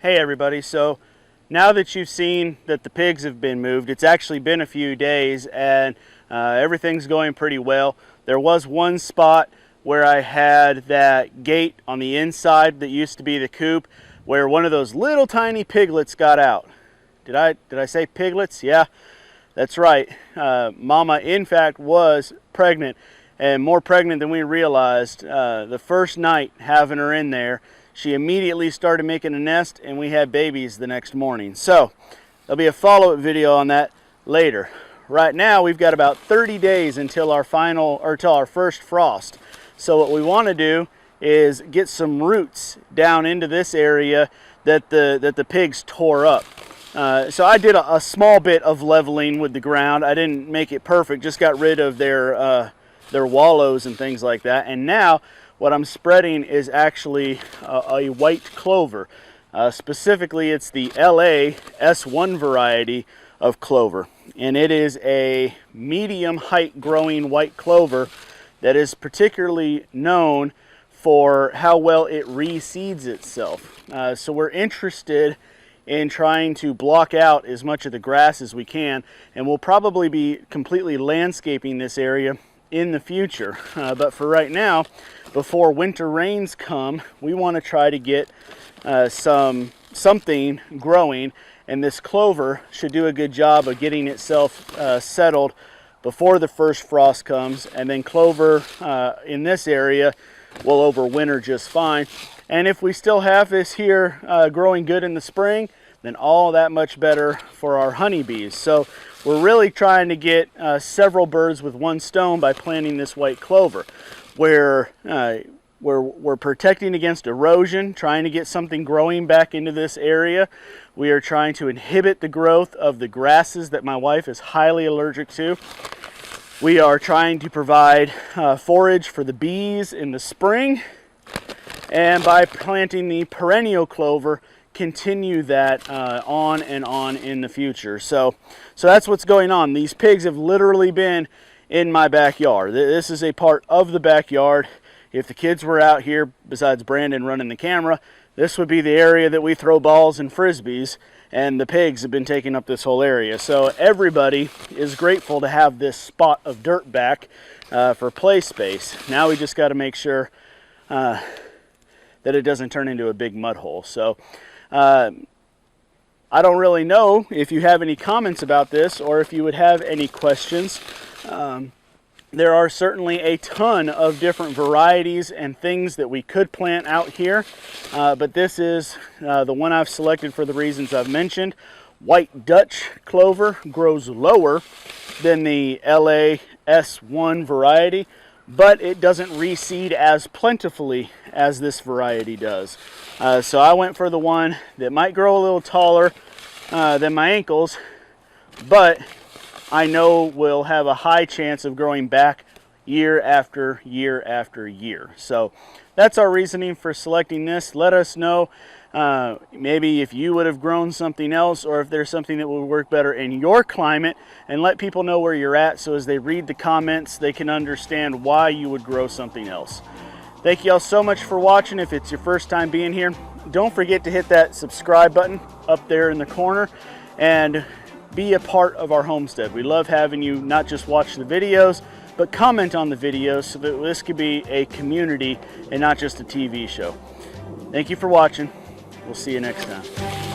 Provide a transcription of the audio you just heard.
Hey everybody, so now that you've seen that the pigs have been moved, it's actually been a few days and everything's going pretty well. There was one spot where I had that gate on the inside that used to be the coop where one of those little tiny piglets got out. Did I say piglets? Yeah, that's right. Mama in fact was pregnant, and more pregnant than we realized. The first night having her in there, she immediately started making a nest and we had babies the next morning. So there'll be a follow-up video on that later. Right now we've got about 30 days until our first frost. So what we want to do is get some roots down into this area that the pigs tore up. So I did a small bit of leveling with the ground. I didn't make it perfect, just got rid of their wallows and things like that. And now what I'm spreading is actually a white clover. Specifically, it's the LA S1 variety of clover. And it is a medium height growing white clover that is particularly known for how well it reseeds itself. So we're interested in trying to block out as much of the grass as we can, and we'll probably be completely landscaping this area in the future. But for right now, before winter rains come, we want to try to get something growing, and this clover should do a good job of getting itself settled before the first frost comes. And then clover in this area will overwinter just fine. And if we still have this here growing good in the spring, then all that much better for our honeybees. So we're really trying to get several birds with one stone by planting this white clover, where we're protecting against erosion, trying to get something growing back into this area. We are trying to inhibit the growth of the grasses that my wife is highly allergic to. We are trying to provide forage for the bees in the spring, and by planting the perennial clover, continue that on and on in the future. So that's what's going on. These pigs have literally been in my backyard. This is a part of the backyard. If the kids were out here, besides Brandon running the camera, this would be the area that we throw balls and frisbees, and the pigs have been taking up this whole area. So everybody is grateful to have this spot of dirt back for play space. Now we just got to make sure that it doesn't turn into a big mud hole. So I don't really know if you have any comments about this or if you would have any questions. There are certainly a ton of different varieties and things that we could plant out here, but this is the one I've selected for the reasons I've mentioned. White Dutch clover grows lower than the LA S1 variety, but it doesn't reseed as plentifully as this variety does. So I went for the one that might grow a little taller than my ankles, but I know will have a high chance of growing back year after year after year. So that's our reasoning for selecting this. Let us know maybe if you would have grown something else, or if there's something that would work better in your climate, and let people know where you're at, so as they read the comments they can understand why you would grow something else. Thank you all so much for watching. If it's your first time being here, don't forget to hit that subscribe button up there in the corner and be a part of our homestead. We love having you not just watch the videos, but comment on the videos, so that this could be a community and not just a TV show. Thank you for watching. We'll see you next time.